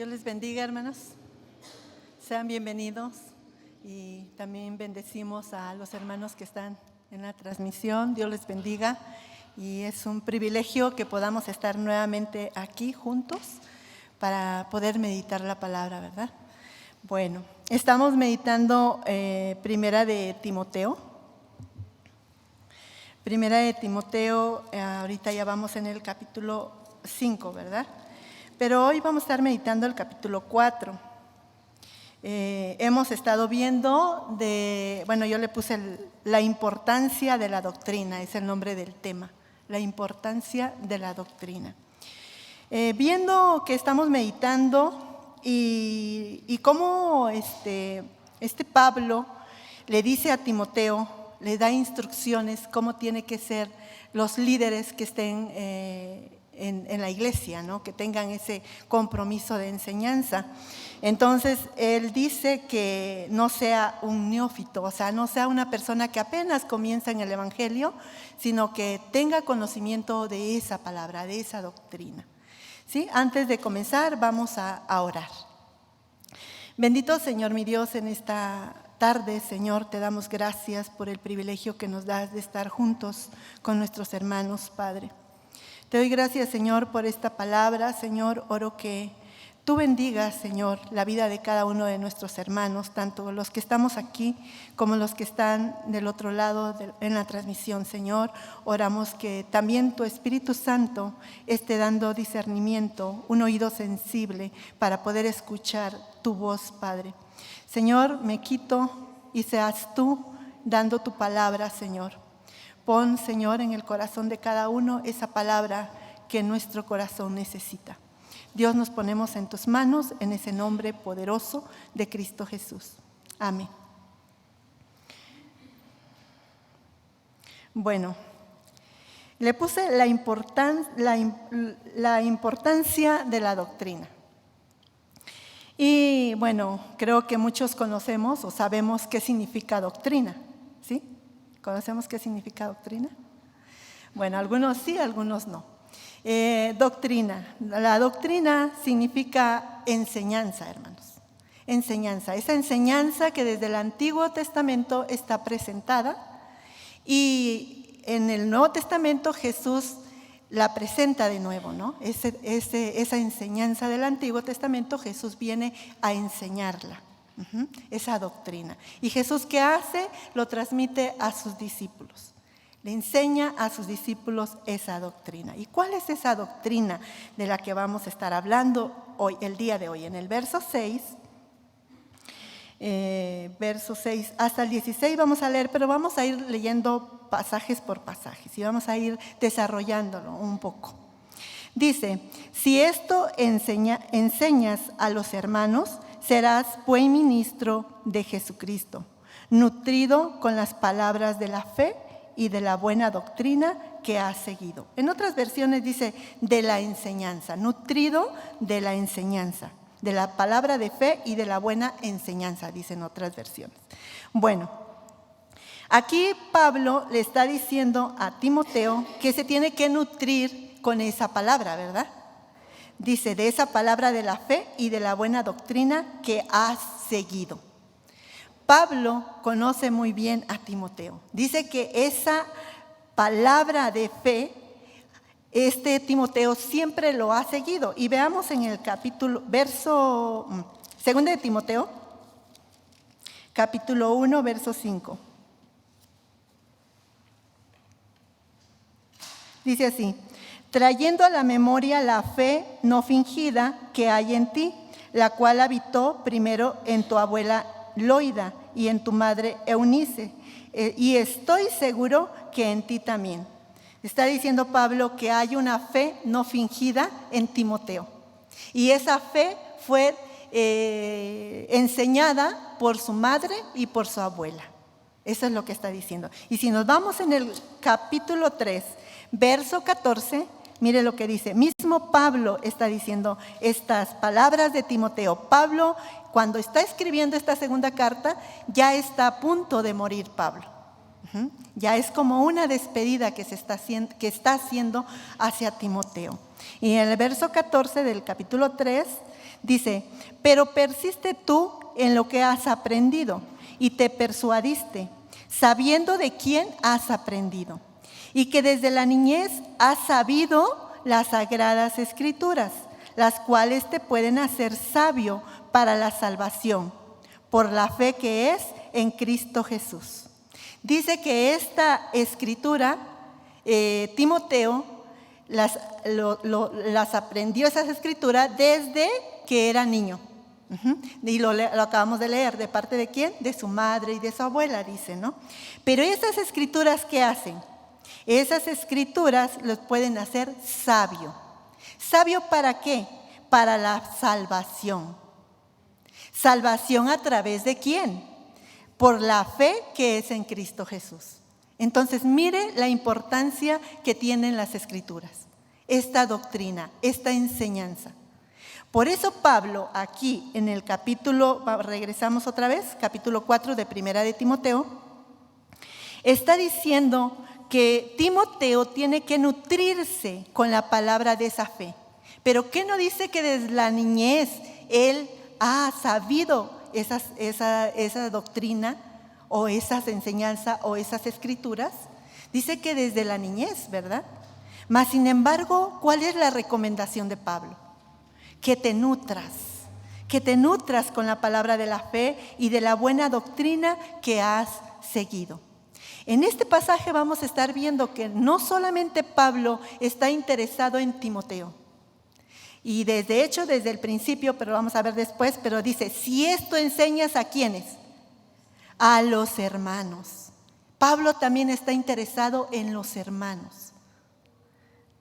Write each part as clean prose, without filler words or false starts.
Dios les bendiga, hermanos. Sean bienvenidos y también bendecimos a los hermanos que están en la transmisión. Dios les bendiga y es un privilegio que podamos estar nuevamente aquí juntos para poder meditar la palabra, ¿verdad? Bueno, estamos meditando Primera de Timoteo. Primera de Timoteo, ahorita ya vamos en el capítulo 5, ¿verdad? Pero hoy vamos a estar meditando el capítulo 4. Hemos estado viendo yo le puse la importancia de la doctrina, es el nombre del tema, la importancia de la doctrina. Viendo que estamos meditando y cómo este Pablo le dice a Timoteo, le da instrucciones cómo tiene que ser los líderes que estén en la iglesia, ¿no? Que tengan ese compromiso de enseñanza. Entonces, él dice que no sea un neófito, o sea, no sea una persona que apenas comienza en el evangelio, sino que tenga conocimiento de esa palabra, de esa doctrina. ¿Sí? Antes de comenzar, vamos a orar. Bendito Señor mi Dios, en esta tarde, Señor, te damos gracias por el privilegio que nos das de estar juntos con nuestros hermanos, Padre. Te doy gracias, Señor, por esta palabra. Señor, oro que tú bendigas, Señor, la vida de cada uno de nuestros hermanos, tanto los que estamos aquí como los que están del otro lado en la transmisión, Señor. Oramos que también tu Espíritu Santo esté dando discernimiento, un oído sensible para poder escuchar tu voz, Padre. Señor, me quito y seas tú dando tu palabra, Señor. Pon, Señor, en el corazón de cada uno esa palabra que nuestro corazón necesita. Dios, nos ponemos en tus manos en ese nombre poderoso de Cristo Jesús. Amén. Bueno, le puse la importancia de la doctrina. Y bueno, creo que muchos conocemos o sabemos qué significa doctrina, ¿sí? ¿Conocemos qué significa doctrina? Bueno, algunos sí, algunos no. Doctrina. La doctrina significa enseñanza, hermanos. Enseñanza. Esa enseñanza que desde el Antiguo Testamento está presentada y en el Nuevo Testamento Jesús la presenta de nuevo, ¿no? Esa enseñanza del Antiguo Testamento Jesús viene a enseñarla. Esa doctrina. ¿Y Jesús qué hace? Lo transmite a sus discípulos. Le enseña a sus discípulos esa doctrina. ¿Y cuál es esa doctrina de la que vamos a estar hablando hoy, el día de hoy? En el verso 6 hasta el 16 vamos a leer, pero vamos a ir leyendo pasajes por pasajes y vamos a ir desarrollándolo un poco. Dice, si esto enseñas a los hermanos, serás buen ministro de Jesucristo, nutrido con las palabras de la fe y de la buena doctrina que has seguido. En otras versiones dice de la enseñanza, nutrido de la enseñanza, de la palabra de fe y de la buena enseñanza, dicen otras versiones. Bueno, aquí Pablo le está diciendo a Timoteo que se tiene que nutrir con esa palabra, ¿verdad? Dice, de esa palabra de la fe y de la buena doctrina que has seguido. Pablo conoce muy bien a Timoteo. Dice que esa palabra de fe, Timoteo siempre lo ha seguido. Y veamos en el segunda de Timoteo, capítulo 1, verso 5. Dice así, trayendo a la memoria la fe no fingida que hay en ti, la cual habitó primero en tu abuela Loida y en tu madre Eunice, y estoy seguro que en ti también. Está diciendo Pablo que hay una fe no fingida en Timoteo, y esa fe fue enseñada por su madre y por su abuela. Eso es lo que está diciendo. Y si nos vamos en el capítulo 3, verso 14, mire lo que dice. Mismo Pablo está diciendo estas palabras de Timoteo. Pablo, cuando está escribiendo esta segunda carta, ya está a punto de morir Pablo. Ya es como una despedida que está haciendo hacia Timoteo. Y en el verso 14 del capítulo 3 Dice, pero persiste tú en lo que has aprendido y te persuadiste, sabiendo de quién has aprendido, y que desde la niñez has sabido las sagradas escrituras, las cuales te pueden hacer sabio para la salvación, por la fe que es en Cristo Jesús. Dice que esta escritura, Timoteo las aprendió, esas escrituras, desde que era niño. Y lo acabamos de leer. ¿De parte de quién? De su madre y de su abuela, dice, ¿no? Pero esas escrituras, ¿qué hacen? Esas escrituras los pueden hacer sabio. ¿Sabio para qué? Para la salvación. ¿Salvación a través de quién? Por la fe que es en Cristo Jesús. Entonces, mire la importancia que tienen las escrituras, esta doctrina, esta enseñanza. Por eso Pablo aquí en el capítulo, regresamos otra vez, capítulo 4 de Primera de Timoteo, está diciendo que Timoteo tiene que nutrirse con la palabra de esa fe. Pero ¿qué no dice que desde la niñez él ha sabido esa doctrina o esas enseñanzas o esas escrituras? Dice que desde la niñez, ¿verdad? Mas sin embargo, ¿cuál es la recomendación de Pablo? Que te nutras con la palabra de la fe y de la buena doctrina que has seguido. En este pasaje vamos a estar viendo que no solamente Pablo está interesado en Timoteo, y desde el principio, pero vamos a ver después, pero dice, si esto enseñas ¿a quiénes? A los hermanos. Pablo también está interesado en los hermanos,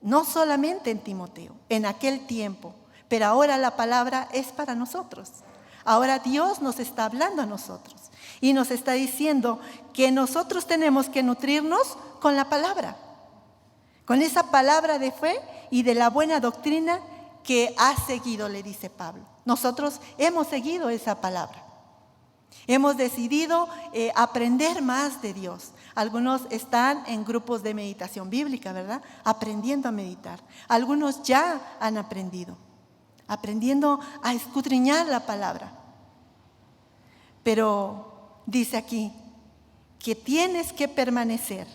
no solamente en Timoteo, en aquel tiempo, pero ahora la palabra es para nosotros. Ahora Dios nos está hablando a nosotros y nos está diciendo que nosotros tenemos que nutrirnos con la palabra, con esa palabra de fe y de la buena doctrina que has seguido, le dice Pablo. Nosotros hemos seguido esa palabra. Hemos decidido aprender más de Dios. Algunos están en grupos de meditación bíblica, ¿verdad? Aprendiendo a meditar. Algunos ya han aprendiendo a escudriñar la palabra. Pero dice aquí que tienes que permanecer,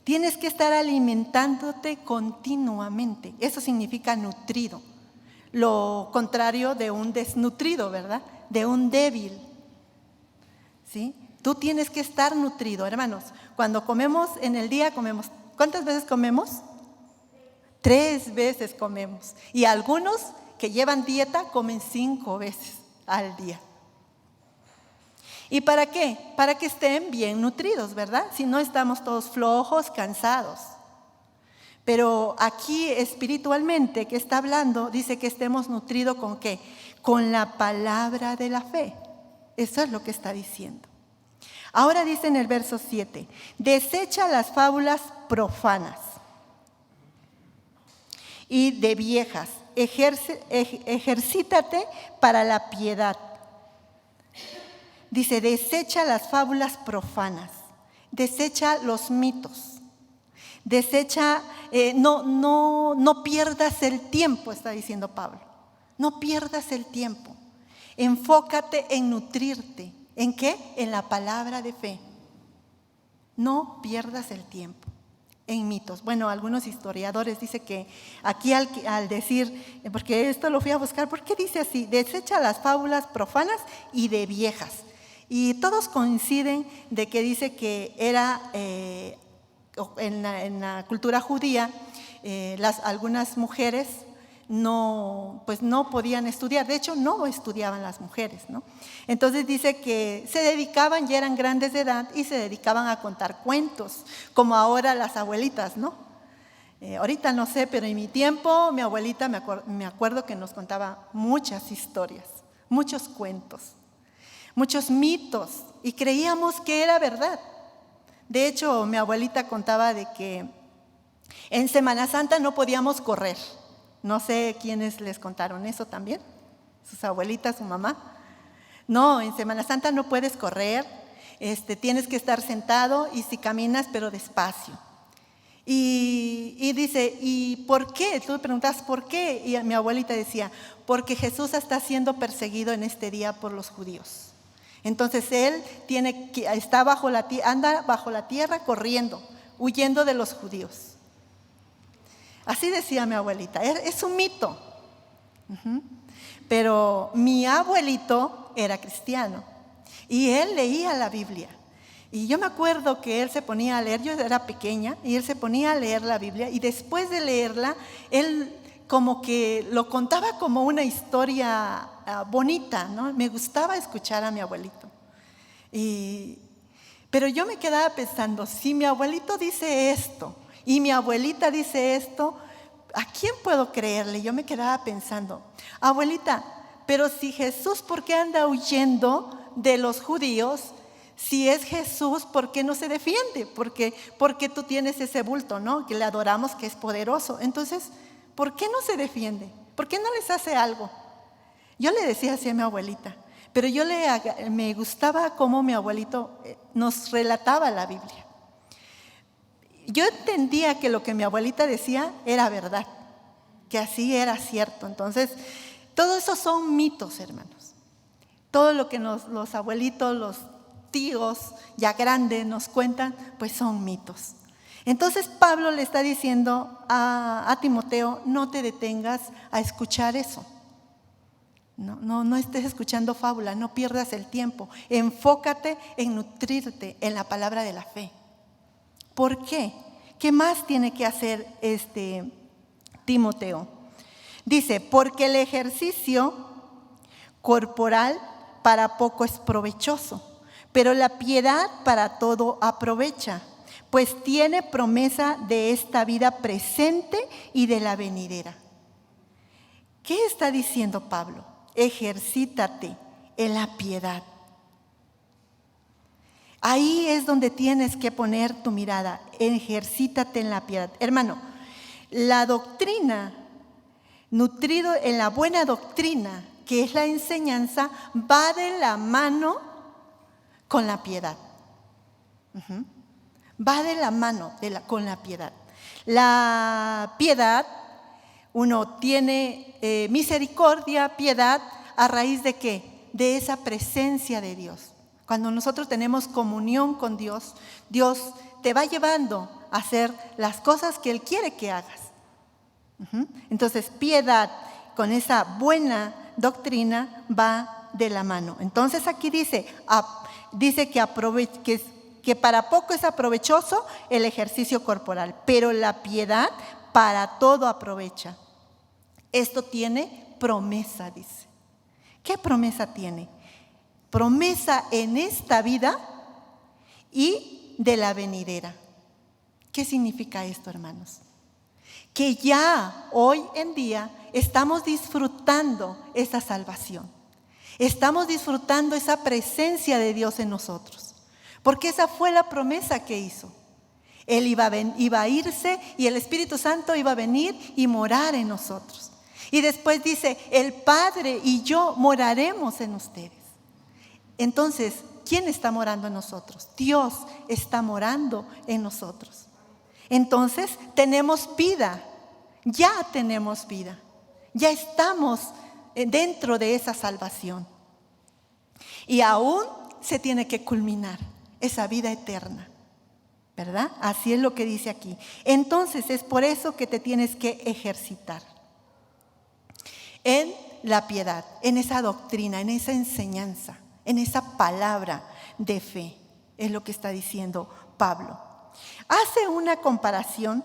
tienes que estar alimentándote continuamente. Eso significa nutrido. Lo contrario de un desnutrido, ¿verdad? De un débil. ¿Sí? Tú tienes que estar nutrido, hermanos. Cuando comemos en el día, comemos. ¿Cuántas veces comemos? 3 veces comemos. Y algunos que llevan dieta comen 5 veces al día. ¿Y para qué? Para que estén bien nutridos, ¿verdad? Si no, estamos todos flojos, cansados. Pero aquí espiritualmente que está hablando, dice que estemos nutridos ¿con qué? Con la palabra de la fe. Eso es lo que está diciendo. Ahora dice en el verso 7, desecha las fábulas profanas y de viejas, ejercítate para la piedad. Dice, desecha las fábulas profanas, desecha los mitos. Desecha, no pierdas el tiempo, está diciendo Pablo. No pierdas el tiempo. Enfócate en nutrirte. ¿En qué? En la palabra de fe. No pierdas el tiempo en mitos. Bueno, algunos historiadores dicen que aquí al decir, porque esto lo fui a buscar, ¿por qué dice así? Desecha las fábulas profanas y de viejas. Y todos coinciden de que dice que era... En la cultura judía, algunas mujeres no podían estudiar. De hecho, no estudiaban las mujeres, ¿no? Entonces dice que se dedicaban, ya eran grandes de edad, y se dedicaban a contar cuentos, como ahora las abuelitas, ¿no? Ahorita no sé, pero en mi tiempo, mi abuelita me acuerdo que nos contaba muchas historias, muchos cuentos, muchos mitos, y creíamos que era verdad. De hecho, mi abuelita contaba de que en Semana Santa no podíamos correr. No sé quiénes les contaron eso también, sus abuelitas, su mamá. No, en Semana Santa no puedes correr, tienes que estar sentado y si caminas, pero despacio. Y dice, ¿y por qué? Tú me preguntas, ¿por qué? Y mi abuelita decía, porque Jesús está siendo perseguido en este día por los judíos. Entonces él anda bajo la tierra corriendo, huyendo de los judíos. Así decía mi abuelita, es un mito. Pero mi abuelito era cristiano y él leía la Biblia. Y yo me acuerdo que él se ponía a leer, yo era pequeña, y él se ponía a leer la Biblia, y después de leerla, él como que lo contaba como una historia bonita, ¿no? Me gustaba escuchar a mi abuelito. Pero yo me quedaba pensando, si mi abuelito dice esto, y mi abuelita dice esto, ¿a quién puedo creerle? Yo me quedaba pensando, abuelita, pero si Jesús, ¿por qué anda huyendo de los judíos? Si es Jesús, ¿por qué no se defiende? Porque tú tienes ese bulto, ¿no? Que le adoramos, que es poderoso. Entonces, ¿por qué no se defiende? ¿Por qué no les hace algo? Yo le decía así a mi abuelita, pero me gustaba cómo mi abuelito nos relataba la Biblia. Yo entendía que lo que mi abuelita decía era verdad, que así era cierto. Entonces, todo eso son mitos, hermanos. Todo lo que los abuelitos, los tíos ya grandes nos cuentan, pues son mitos. Entonces Pablo le está diciendo a Timoteo, no te detengas a escuchar eso. No estés escuchando fábula, no pierdas el tiempo. Enfócate en nutrirte en la palabra de la fe. ¿Por qué? ¿Qué más tiene que hacer Timoteo? Dice, porque el ejercicio corporal para poco es provechoso, pero la piedad para todo aprovecha, pues tiene promesa de esta vida presente y de la venidera. ¿Qué está diciendo Pablo? Ejercítate en la piedad. Ahí es donde tienes que poner tu mirada, ejercítate en la piedad. Hermano, la doctrina, nutrido en la buena doctrina, que es la enseñanza, va de la mano con la piedad. Va de la mano con la piedad. La piedad, uno tiene misericordia, piedad, ¿a raíz de qué? De esa presencia de Dios. Cuando nosotros tenemos comunión con Dios, Dios te va llevando a hacer las cosas que Él quiere que hagas. Entonces, piedad con esa buena doctrina va de la mano. Entonces aquí dice que para poco es aprovechoso el ejercicio corporal, pero la piedad para todo aprovecha. Esto tiene promesa, dice. ¿Qué promesa tiene? Promesa en esta vida y de la venidera. ¿Qué significa esto, hermanos? Que ya hoy en día estamos disfrutando esa salvación. Estamos disfrutando esa presencia de Dios en nosotros. Porque esa fue la promesa que hizo. Él iba a irse y el Espíritu Santo iba a venir y morar en nosotros. Y después dice, el Padre y yo moraremos en ustedes. Entonces, ¿quién está morando en nosotros? Dios está morando en nosotros. Entonces, tenemos vida. Ya tenemos vida. Ya estamos dentro de esa salvación. Y aún se tiene que culminar esa vida eterna, ¿verdad? Así es lo que dice aquí. Entonces es por eso que te tienes que ejercitar en la piedad, en esa doctrina, en esa enseñanza, en esa palabra de fe. Es lo que está diciendo Pablo. Hace una comparación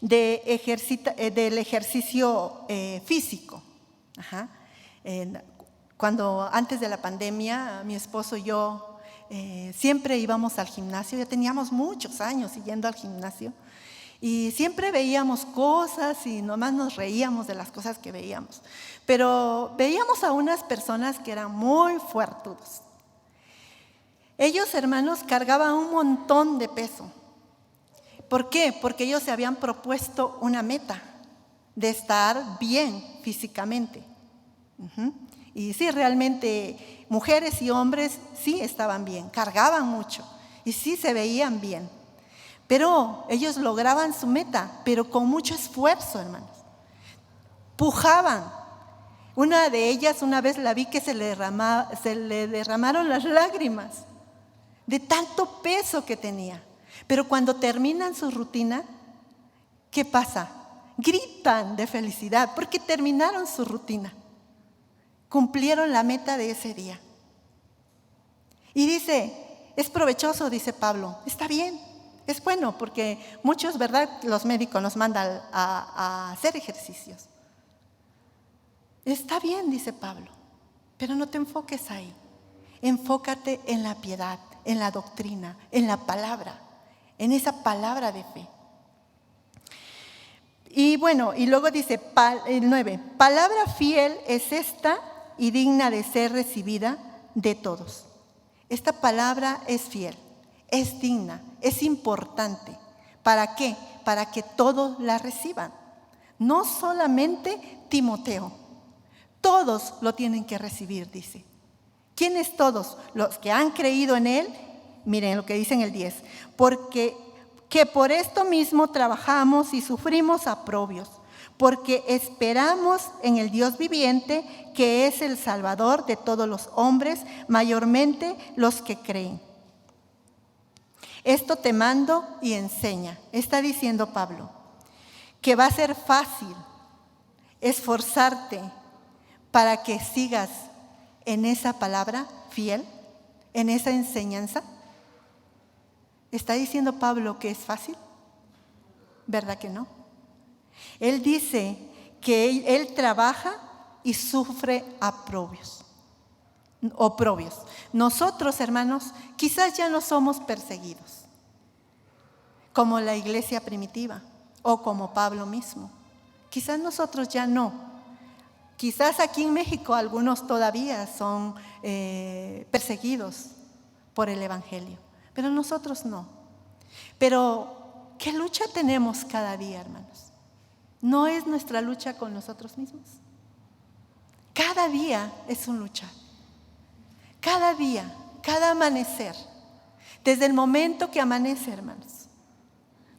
del ejercicio físico. Cuando antes de la pandemia, mi esposo y yo siempre íbamos al gimnasio. Ya teníamos muchos años yendo al gimnasio y siempre veíamos cosas y nomás nos reíamos de las cosas que veíamos. Pero veíamos a unas personas que eran muy fuertudos. Ellos, hermanos, cargaban un montón de peso. ¿Por qué? Porque ellos se habían propuesto una meta de estar bien físicamente. Y sí, realmente mujeres y hombres sí estaban bien, cargaban mucho y sí se veían bien. Pero ellos lograban su meta, pero con mucho esfuerzo, hermanos. Pujaban. Una de ellas, una vez la vi que se le derramaron las lágrimas de tanto peso que tenía. Pero cuando terminan su rutina, ¿qué pasa? Gritan de felicidad porque terminaron su rutina. Cumplieron la meta de ese día. Y dice, es provechoso, dice Pablo. Está bien, es bueno porque muchos, ¿verdad? Los médicos nos mandan a hacer ejercicios. Está bien, dice Pablo, pero no te enfoques ahí. Enfócate en la piedad, en la doctrina, en la palabra, en esa palabra de fe. Y bueno, y luego dice el 9, palabra fiel es esta y digna de ser recibida de todos. Esta palabra es fiel, es digna, es importante. ¿Para qué? Para que todos la reciban. No solamente Timoteo, todos lo tienen que recibir, dice. ¿Quiénes todos? Los que han creído en él. Miren lo que dice en el 10. Porque por esto mismo trabajamos y sufrimos aprobios, porque esperamos en el Dios viviente, que es el Salvador de todos los hombres, mayormente los que creen. Esto te mando y enseña. Está diciendo Pablo que va a ser fácil esforzarte para que sigas en esa palabra fiel, en esa enseñanza. ¿Está diciendo Pablo que es fácil? ¿Verdad que no? Él dice que él trabaja y sufre oprobios. Nosotros, hermanos, quizás ya no somos perseguidos, como la iglesia primitiva o como Pablo mismo. Quizás nosotros ya no. Quizás aquí en México algunos todavía son perseguidos por el Evangelio, pero nosotros no. Pero, ¿qué lucha tenemos cada día, hermanos? ¿No es nuestra lucha con nosotros mismos? Cada día es un luchar. Cada día, cada amanecer. Desde el momento que amanece, hermanos.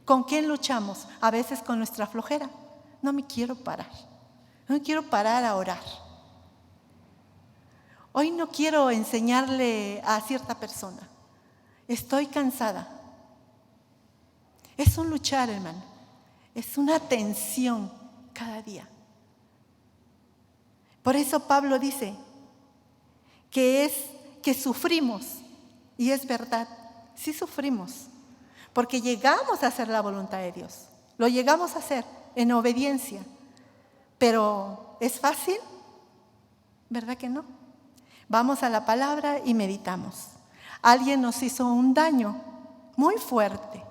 ¿Con quién luchamos? A veces con nuestra flojera. No me quiero parar. No me quiero parar a orar. Hoy no quiero enseñarle a cierta persona. Estoy cansada. Es un luchar, hermano. Es una tensión cada día. Por eso Pablo dice que sufrimos. Y es verdad, sí sufrimos. Porque llegamos a hacer la voluntad de Dios. Lo llegamos a hacer en obediencia. Pero ¿es fácil? ¿Verdad que no? Vamos a la palabra y meditamos. Alguien nos hizo un daño muy fuerte.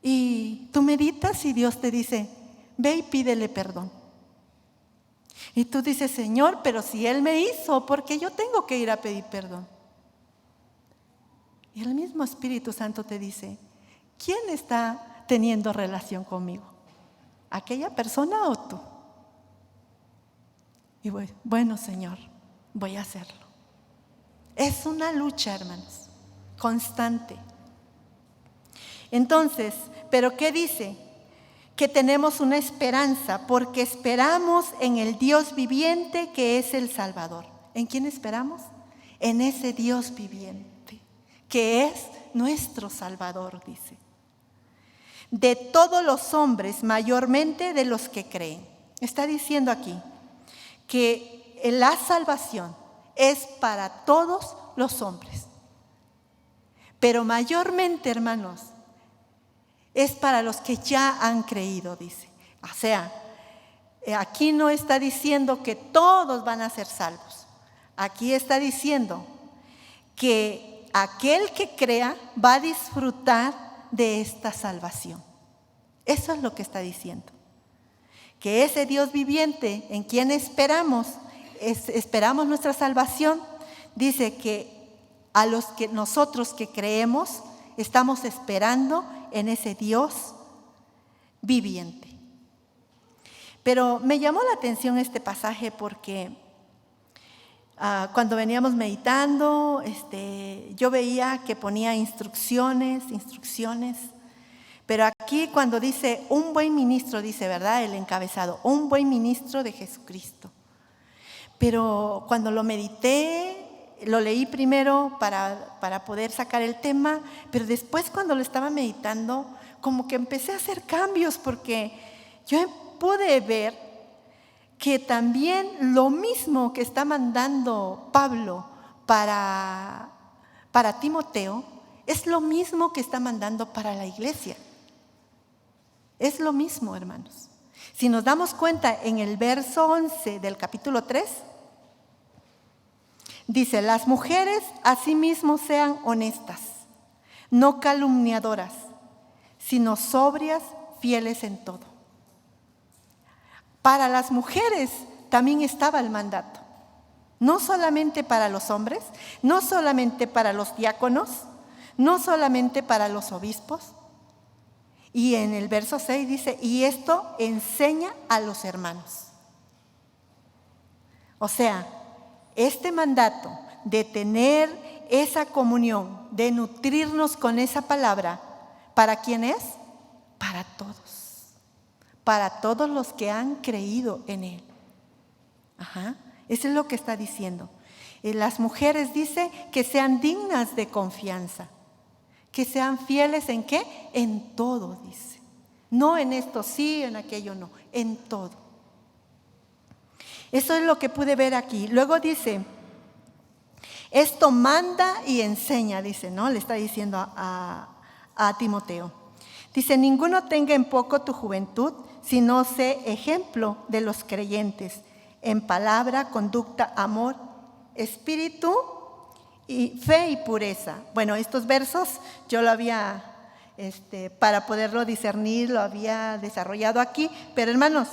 Y tú meditas y Dios te dice, ve y pídele perdón. Y tú dices, Señor, pero si Él me hizo, ¿por qué yo tengo que ir a pedir perdón? Y el mismo Espíritu Santo te dice, ¿quién está teniendo relación conmigo? ¿Aquella persona o tú? Y bueno, Señor, voy a hacerlo. Es una lucha, hermanos, constante. Entonces, ¿pero qué dice? Que tenemos una esperanza, porque esperamos en el Dios viviente que es el Salvador. ¿En quién esperamos? En ese Dios viviente, que es nuestro Salvador, dice. De todos los hombres, mayormente de los que creen. Está diciendo aquí que la salvación es para todos los hombres. Pero mayormente, hermanos, es para los que ya han creído, dice. O sea, aquí no está diciendo que todos van a ser salvos. Aquí está diciendo que aquel que crea va a disfrutar de esta salvación. Eso es lo que está diciendo. Que ese Dios viviente en quien esperamos nuestra salvación, dice que a los que nosotros que creemos estamos esperando en ese Dios viviente. Pero me llamó la atención este pasaje porque cuando veníamos meditando, yo veía que ponía instrucciones, pero aquí cuando dice un buen ministro, dice, ¿verdad? El encabezado, un buen ministro de Jesucristo. Pero cuando lo medité, lo leí primero para poder sacar el tema, pero después cuando lo estaba meditando, como que empecé a hacer cambios, porque yo pude ver que también lo mismo que está mandando Pablo para Timoteo, es lo mismo que está mandando para la iglesia. Es lo mismo, hermanos. Si nos damos cuenta, en el verso 11 del capítulo 3, dice, las mujeres asimismo sean honestas, no calumniadoras, sino sobrias, fieles en todo. Para las mujeres también estaba el mandato, no solamente para los hombres, no solamente para los diáconos, no solamente para los obispos. Y en el verso 6 dice, y esto enseña a los hermanos. O sea, este mandato de tener esa comunión, de nutrirnos con esa palabra, ¿para quién es? Para todos los que han creído en Él. Eso es lo que está diciendo. Las mujeres dice que sean dignas de confianza, que sean fieles ¿en qué? En todo, dice. No en esto sí, en aquello no, en todo. Eso es lo que pude ver aquí. Luego dice, esto manda y enseña, dice, ¿no? Le está diciendo a Timoteo. Dice, ninguno tenga en poco tu juventud, sino sé ejemplo de los creyentes, en palabra, conducta, amor, espíritu, y fe y pureza. Bueno, estos versos yo lo había, para poderlo discernir, lo había desarrollado aquí, pero hermanos,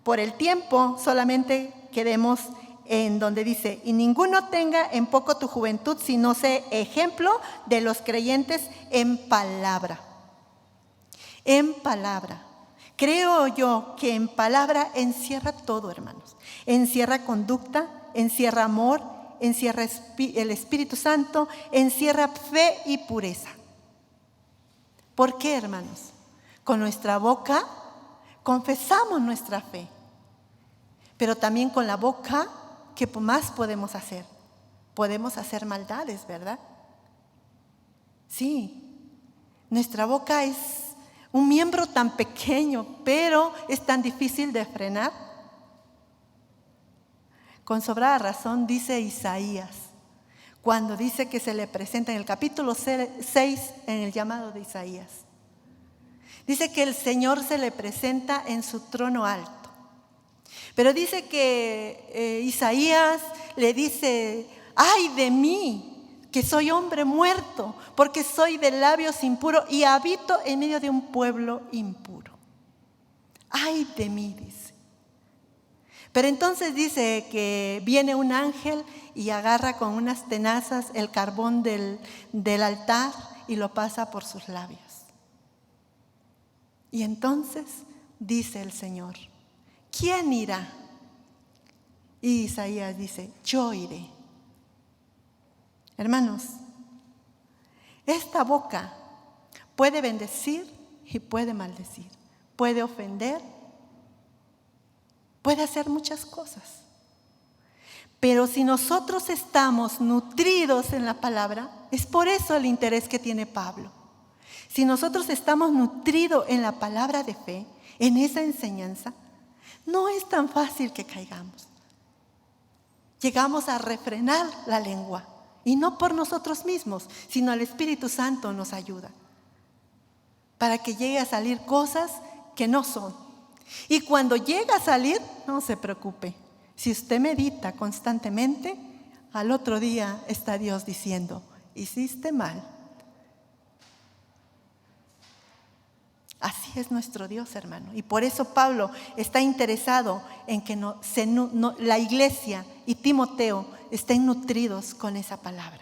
por el tiempo solamente quedemos en donde dice, y ninguno tenga en poco tu juventud, sino sé ejemplo de los creyentes en palabra. En palabra. Creo yo que en palabra encierra todo, hermanos. Encierra conducta, encierra amor, encierra el Espíritu Santo, encierra fe y pureza. ¿Por qué, hermanos? Con nuestra boca confesamos nuestra fe, pero también con la boca, ¿qué más podemos hacer? Podemos hacer maldades, ¿verdad? Sí, nuestra boca es un miembro tan pequeño, pero es tan difícil de frenar. Con sobrada razón dice Isaías, cuando dice que se le presenta en el capítulo 6, en el llamado de Isaías. Dice que el Señor se le presenta en su trono alto. Pero dice que Isaías le dice, ¡ay de mí! Que soy hombre muerto, porque soy de labios impuros y habito en medio de un pueblo impuro. ¡Ay de mí! Dice. Pero entonces dice que viene un ángel y agarra con unas tenazas el carbón del altar y lo pasa por sus labios. Y entonces dice el Señor, ¿quién irá? Y Isaías dice, yo iré. Hermanos, esta boca puede bendecir y puede maldecir, puede ofender, puede hacer muchas cosas. Pero si nosotros estamos nutridos en la palabra, es por eso el interés que tiene Pablo. Si nosotros estamos nutridos en la palabra de fe, en esa enseñanza, no es tan fácil que caigamos. Llegamos a refrenar la lengua. Y no por nosotros mismos, sino el Espíritu Santo nos ayuda para que llegue a salir cosas que no son. Y cuando llega a salir, no se preocupe. Si usted medita constantemente, al otro día está Dios diciendo, hiciste mal. Así es nuestro Dios, hermano. Y por eso Pablo está interesado en que la iglesia y Timoteo estén nutridos con esa palabra.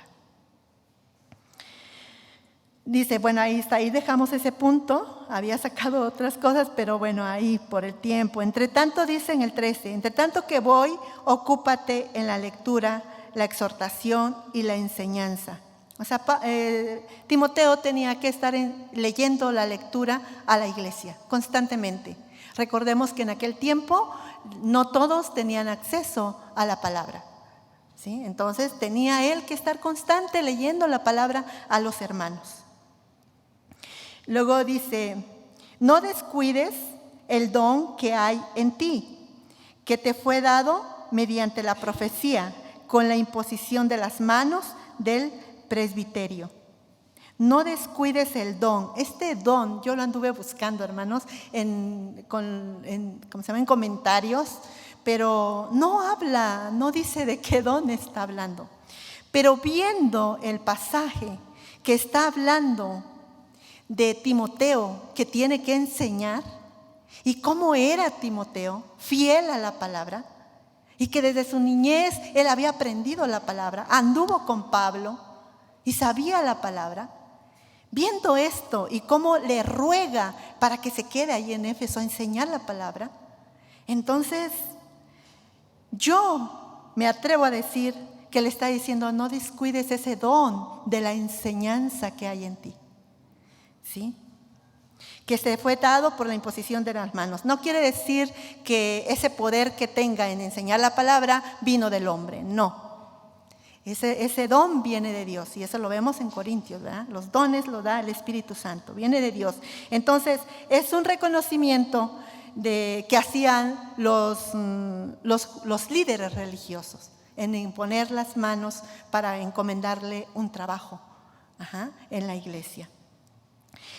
Dice, bueno, ahí está, ahí dejamos ese punto. Había sacado otras cosas, pero bueno, ahí por el tiempo. Entre tanto, dice en el 13, entre tanto que voy, ocúpate en la lectura, la exhortación y la enseñanza. O sea, Timoteo tenía que estar leyendo la lectura a la iglesia constantemente. Recordemos que en aquel tiempo no todos tenían acceso a la palabra, ¿sí? Entonces tenía él que estar constante leyendo la palabra a los hermanos. Luego dice, no descuides el don que hay en ti, que te fue dado mediante la profecía, con la imposición de las manos del presbiterio. No descuides el don. Este don, yo lo anduve buscando, hermanos, en comentarios, pero no habla, no dice de qué don está hablando. Pero viendo el pasaje que está hablando de Timoteo, que tiene que enseñar, y cómo era Timoteo, fiel a la palabra, y que desde su niñez él había aprendido la palabra, anduvo con Pablo y sabía la palabra. Viendo esto y cómo le ruega para que se quede ahí en Éfeso a enseñar la palabra, entonces yo me atrevo a decir que le está diciendo, no descuides ese don de la enseñanza que hay en ti, ¿sí? Que se fue dado por la imposición de las manos. No quiere decir que ese poder que tenga en enseñar la palabra vino del hombre, no. Ese don viene de Dios, y eso lo vemos en Corintios, ¿verdad? Los dones lo da el Espíritu Santo, viene de Dios. Entonces, es un reconocimiento que hacían los líderes religiosos en imponer las manos para encomendarle un trabajo en la iglesia.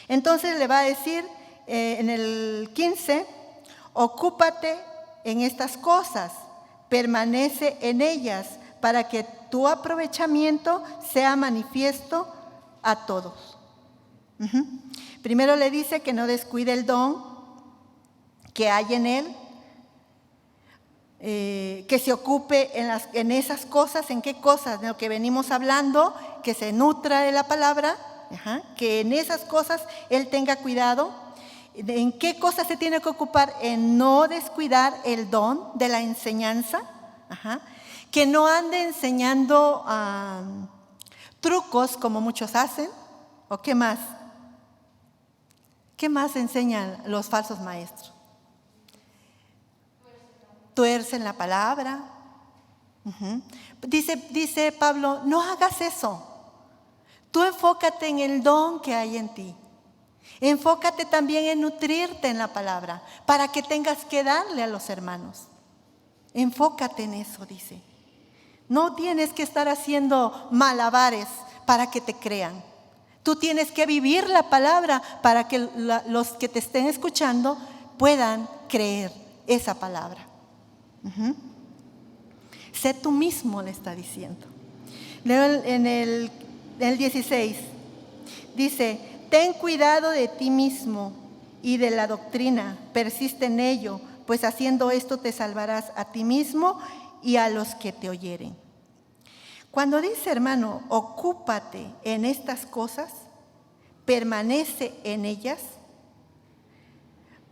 Entonces le va a decir en el 15, ocúpate en estas cosas, permanece en ellas, para que tu aprovechamiento sea manifiesto a todos. Primero le dice que no descuide el don que hay en él, que se ocupe en esas cosas. ¿En qué cosas? De lo que venimos hablando, que se nutra de la palabra, que en esas cosas él tenga cuidado. ¿En qué cosas se tiene que ocupar? En no descuidar el don de la enseñanza, que no ande enseñando trucos como muchos hacen. ¿O qué más? ¿Qué más enseñan los falsos maestros? Tuercen la palabra. Dice Pablo, no hagas eso. Tú enfócate en el don que hay en ti. Enfócate también en nutrirte en la palabra, para que tengas que darle a los hermanos. Enfócate en eso, dice. No tienes que estar haciendo malabares para que te crean. Tú tienes que vivir la palabra para que los que te estén escuchando puedan creer esa palabra. Sé tú mismo, le está diciendo. Leo en el 16. Dice, ten cuidado de ti mismo y de la doctrina, persiste en ello, pues haciendo esto te salvarás a ti mismo y a los que te oyeren. Cuando dice, hermano, ocúpate en estas cosas, permanece en ellas,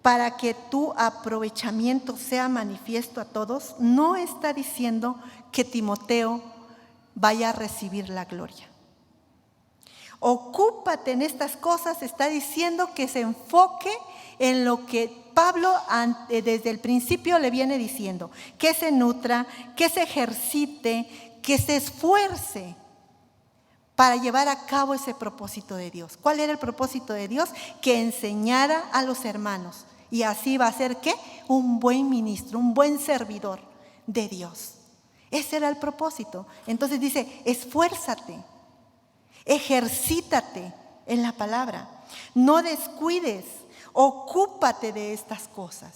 para que tu aprovechamiento sea manifiesto a todos, no está diciendo que Timoteo vaya a recibir la gloria. Ocúpate en estas cosas, está diciendo que se enfoque en lo que Pablo desde el principio le viene diciendo, que se nutra, que se ejercite, que se esfuerce para llevar a cabo ese propósito de Dios. ¿Cuál era el propósito de Dios? Que enseñara a los hermanos, y así va a ser ¿qué? Un buen ministro, un buen servidor de Dios. Ese era el propósito. Entonces dice, esfuérzate, ejercítate en la palabra, no descuides, ocúpate de estas cosas.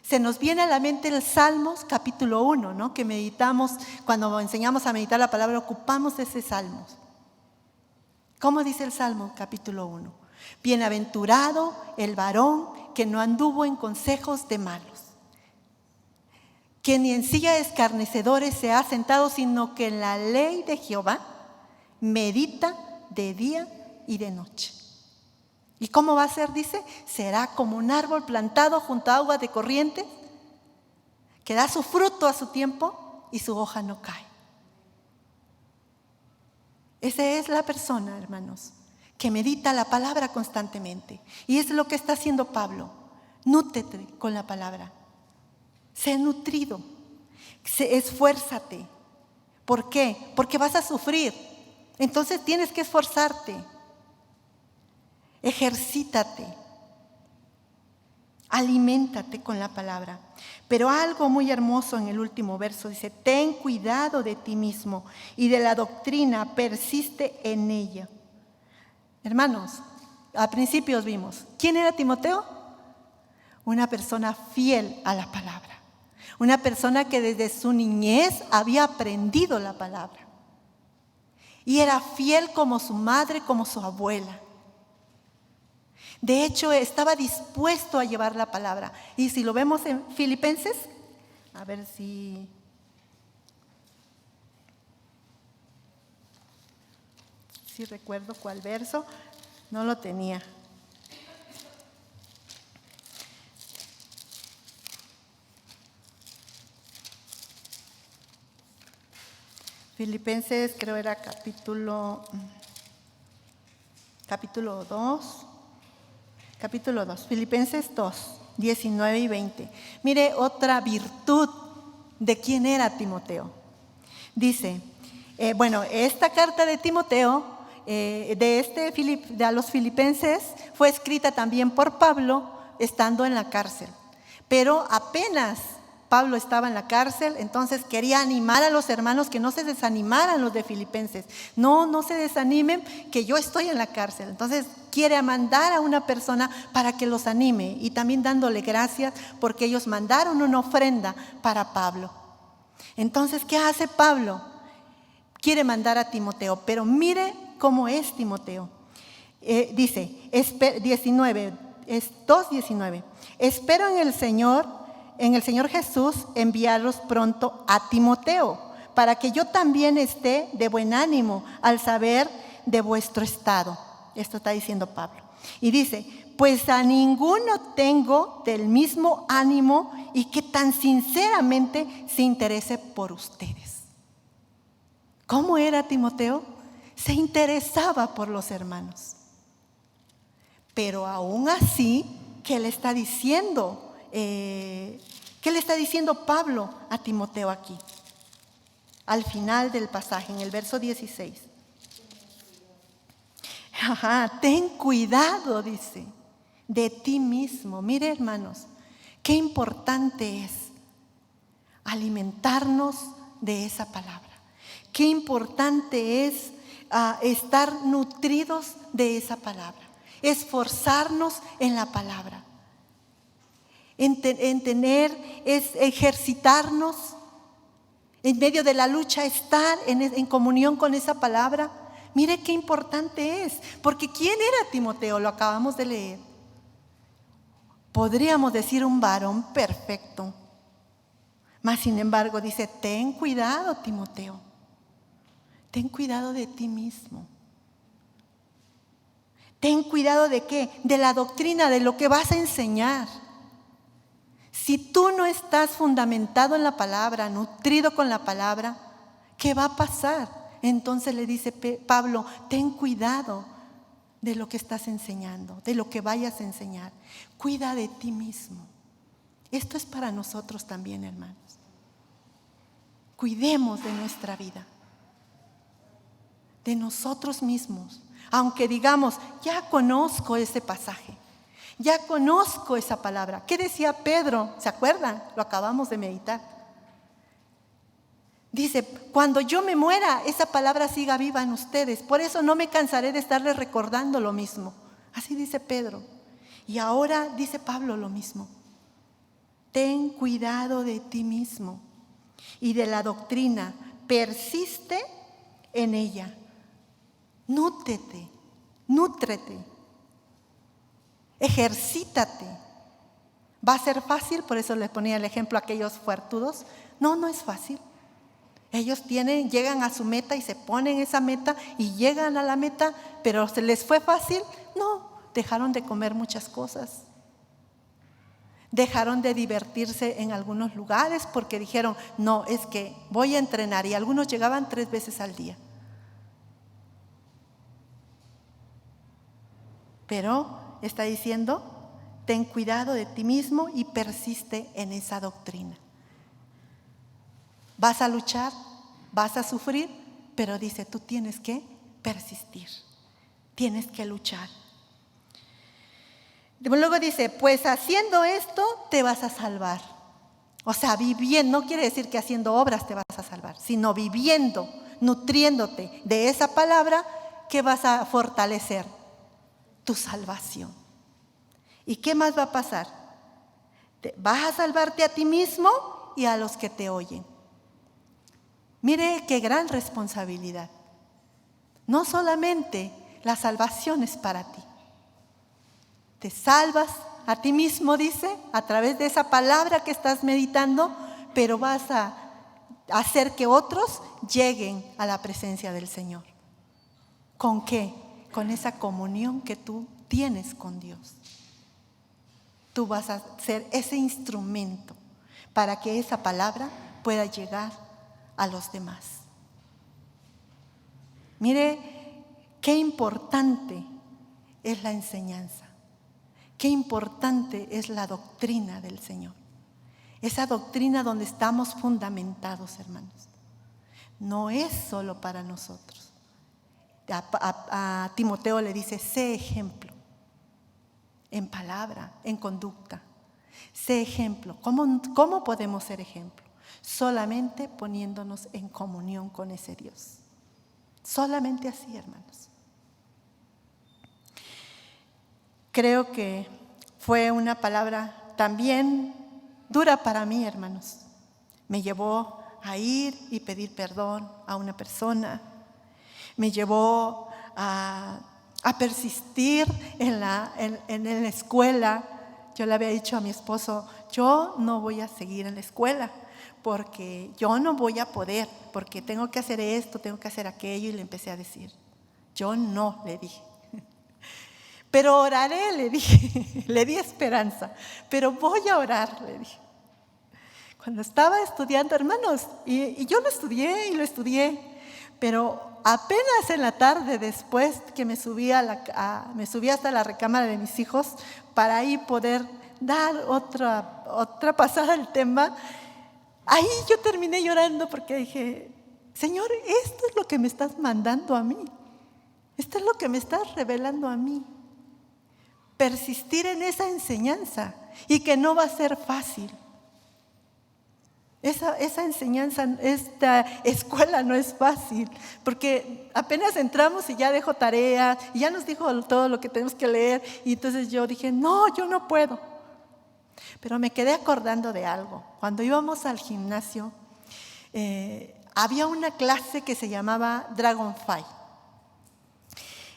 Se nos viene a la mente el Salmos capítulo 1, ¿no? Que meditamos, cuando enseñamos a meditar la palabra, ocupamos ese Salmos. ¿Cómo dice el Salmo capítulo 1? Bienaventurado el varón que no anduvo en consejos de malos, que ni en silla de escarnecedores se ha sentado, sino que en la ley de Jehová medita de día y de noche. ¿Y cómo va a ser? Dice, será como un árbol plantado junto a aguas de corriente, que da su fruto a su tiempo y su hoja no cae. Esa es la persona, hermanos, que medita la palabra constantemente. Y es lo que está haciendo Pablo. Nútrete con la palabra. Sé nutrido. Esfuérzate. ¿Por qué? Porque vas a sufrir. Entonces tienes que esforzarte. Ejercítate. Aliméntate con la palabra. Pero algo muy hermoso en el último verso dice: ten cuidado de ti mismo y de la doctrina, persiste en ella. Hermanos, a principios vimos, ¿quién era Timoteo? Una persona fiel a la palabra. Una persona que desde su niñez había aprendido la palabra. Y era fiel como su madre, como su abuela. De hecho, estaba dispuesto a llevar la palabra. Y si lo vemos en Filipenses, a ver si recuerdo cuál verso, no lo tenía. Filipenses, creo era capítulo 2. Capítulo 2, Filipenses 2, 19 y 20. Mire otra virtud de quién era Timoteo. Dice, esta carta de Timoteo, a los filipenses, fue escrita también por Pablo estando en la cárcel. Pero apenas Pablo estaba en la cárcel, entonces quería animar a los hermanos que no se desanimaran los de Filipenses. No se desanimen, que yo estoy en la cárcel. Entonces quiere mandar a una persona para que los anime, y también dándole gracias porque ellos mandaron una ofrenda para Pablo. Entonces, ¿qué hace Pablo? Quiere mandar a Timoteo, pero mire cómo es Timoteo. Dice 2:19, espero en el Señor Jesús enviarlos pronto a Timoteo, para que yo también esté de buen ánimo al saber de vuestro estado. Esto está diciendo Pablo. Y dice, pues a ninguno tengo del mismo ánimo y que tan sinceramente se interese por ustedes. ¿Cómo era Timoteo? Se interesaba por los hermanos. Pero aún así, ¿qué le está diciendo? ¿Qué le está diciendo Pablo a Timoteo aquí? Al final del pasaje, en el verso 16. Ten cuidado, dice, de ti mismo. Mire, hermanos, qué importante es alimentarnos de esa palabra. Qué importante es estar nutridos de esa palabra. Esforzarnos en la palabra. Ejercitarnos en medio de la lucha, estar en comunión con esa palabra. Mire qué importante es, porque ¿quién era Timoteo? Lo acabamos de leer. Podríamos decir un varón perfecto, mas sin embargo dice, ten cuidado, Timoteo, ten cuidado de ti mismo. Ten cuidado ¿de qué? De la doctrina, de lo que vas a enseñar. Si tú no estás fundamentado en la palabra, nutrido con la palabra, ¿qué va a pasar? Entonces le dice Pablo, ten cuidado de lo que estás enseñando, de lo que vayas a enseñar. Cuida de ti mismo. Esto es para nosotros también, hermanos. Cuidemos de nuestra vida, de nosotros mismos. Aunque digamos, ya conozco ese pasaje, ya conozco esa palabra. ¿Qué decía Pedro? ¿Se acuerdan? Lo acabamos de meditar. Dice, cuando yo me muera, esa palabra siga viva en ustedes. Por eso no me cansaré de estarles recordando lo mismo. Así dice Pedro. Y ahora dice Pablo lo mismo. Ten cuidado de ti mismo y de la doctrina. Persiste en ella. Nútrete. Ejercítate. ¿Va a ser fácil? Por eso les ponía el ejemplo a aquellos fuertudos. No es fácil. Ellos llegan a su meta y se ponen esa meta y llegan a la meta, pero ¿se les fue fácil? No, dejaron de comer muchas cosas. Dejaron de divertirse en algunos lugares porque dijeron, no, es que voy a entrenar. Y algunos llegaban 3 veces al día. Pero está diciendo, ten cuidado de ti mismo y persiste en esa doctrina. Vas a luchar, vas a sufrir, pero dice, tú tienes que persistir, tienes que luchar. Luego dice, pues haciendo esto te vas a salvar. O sea, viviendo, no quiere decir que haciendo obras te vas a salvar, sino viviendo, nutriéndote de esa palabra que vas a fortalecer tu salvación. ¿Y qué más va a pasar? Vas a salvarte a ti mismo y a los que te oyen. Mire qué gran responsabilidad. No solamente la salvación es para ti. Te salvas a ti mismo, dice, a través de esa palabra que estás meditando, pero vas a hacer que otros lleguen a la presencia del Señor. ¿Con qué? Con esa comunión que tú tienes con Dios. Tú vas a ser ese instrumento para que esa palabra pueda llegar a los demás. Mire qué importante es la enseñanza, qué importante es la doctrina del Señor. Esa doctrina donde estamos fundamentados, hermanos. No es solo para nosotros. A Timoteo le dice, sé ejemplo. En palabra, en conducta. Sé ejemplo. ¿Cómo podemos ser ejemplo? Solamente poniéndonos en comunión con ese Dios. Solamente así, hermanos. Creo que fue una palabra también dura para mí, hermanos. Me llevó a ir y pedir perdón a una persona. Me llevó a persistir en la escuela. Yo le había dicho a mi esposo, yo no voy a seguir en la escuela porque yo no voy a poder, porque tengo que hacer esto, tengo que hacer aquello, y le empecé a decir, yo no, le dije. Pero oraré, le dije, le di esperanza, pero voy a orar, le dije. Cuando estaba estudiando, hermanos, y yo lo estudié, pero apenas en la tarde, después que me subí hasta la recámara de mis hijos para ahí poder dar otra pasada al tema, ahí yo terminé llorando porque dije, Señor, esto es lo que me estás mandando a mí, esto es lo que me estás revelando a mí. Persistir en esa enseñanza y que no va a ser fácil. Esa enseñanza, esta escuela no es fácil, porque apenas entramos y ya dejó tarea, y ya nos dijo todo lo que tenemos que leer, y entonces yo dije, no, yo no puedo. Pero me quedé acordando de algo. Cuando íbamos al gimnasio, había una clase que se llamaba Dragonfly.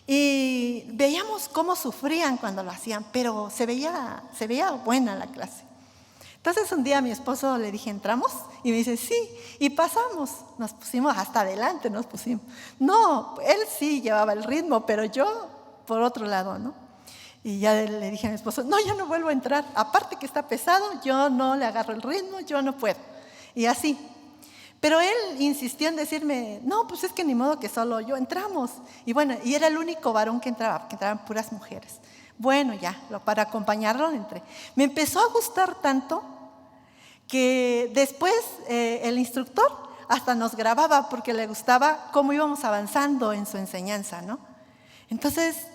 Y veíamos cómo sufrían cuando lo hacían, pero se veía buena la clase. Entonces un día a mi esposo le dije, ¿entramos? Y me dice, sí, y pasamos, nos pusimos hasta adelante, nos pusimos. No, él sí llevaba el ritmo, pero yo por otro lado, ¿no? Y ya le dije a mi esposo, no, yo no vuelvo a entrar, aparte que está pesado, yo no le agarro el ritmo, yo no puedo. Y así. Pero él insistió en decirme, no, pues es que ni modo que solo yo, entramos. Y bueno, y era el único varón que entraba, porque entraban puras mujeres. Bueno, ya, para acompañarlo entré. Me empezó a gustar tanto que después el instructor hasta nos grababa porque le gustaba cómo íbamos avanzando en su enseñanza, ¿no? Entonces,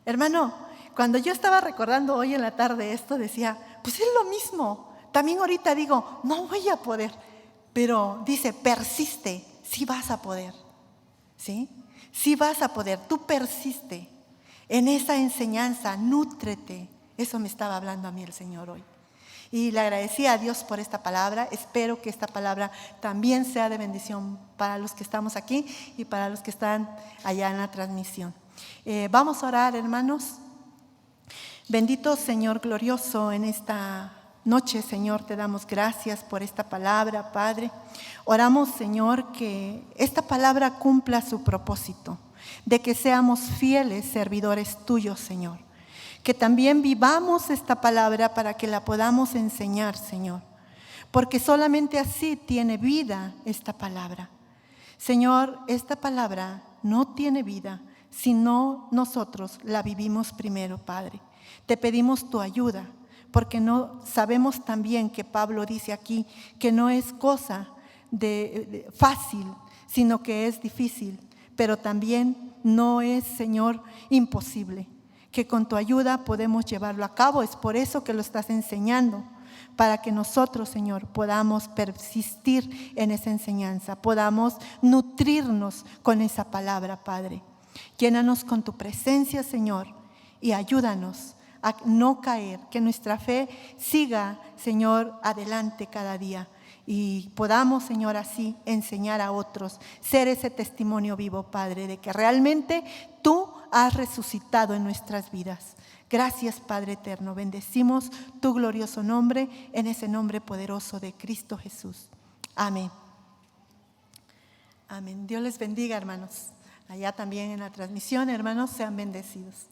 hermano, cuando yo estaba recordando hoy en la tarde esto, decía, pues es lo mismo. También ahorita digo, no voy a poder. Pero dice, persiste, sí vas a poder, ¿sí? Sí vas a poder, tú persiste en esa enseñanza, nútrete. Eso me estaba hablando a mí el Señor hoy. Y le agradecí a Dios por esta palabra. Espero que esta palabra también sea de bendición para los que estamos aquí y para los que están allá en la transmisión. Vamos a orar, hermanos. Bendito Señor glorioso, en esta noche, Señor, te damos gracias por esta palabra, Padre. Oramos, Señor, que esta palabra cumpla su propósito, de que seamos fieles servidores tuyos, Señor. Que también vivamos esta palabra para que la podamos enseñar, Señor. Porque solamente así tiene vida esta palabra. Señor, esta palabra no tiene vida si no nosotros la vivimos primero, Padre. Te pedimos tu ayuda, porque no sabemos también que Pablo dice aquí que no es cosa de fácil, sino que es difícil, pero también no es, Señor, imposible, que con tu ayuda podemos llevarlo a cabo. Es por eso que lo estás enseñando, para que nosotros, Señor, podamos persistir en esa enseñanza, podamos nutrirnos con esa palabra, Padre. Llénanos con tu presencia, Señor, y ayúdanos a no caer, que nuestra fe siga, Señor, adelante cada día y podamos, Señor, así enseñar a otros, ser ese testimonio vivo, Padre, de que realmente tú has resucitado en nuestras vidas. Gracias, Padre eterno. Bendecimos tu glorioso nombre, en ese nombre poderoso de Cristo Jesús. Amén. Amén. Dios les bendiga, hermanos. Allá también en la transmisión, hermanos, sean bendecidos.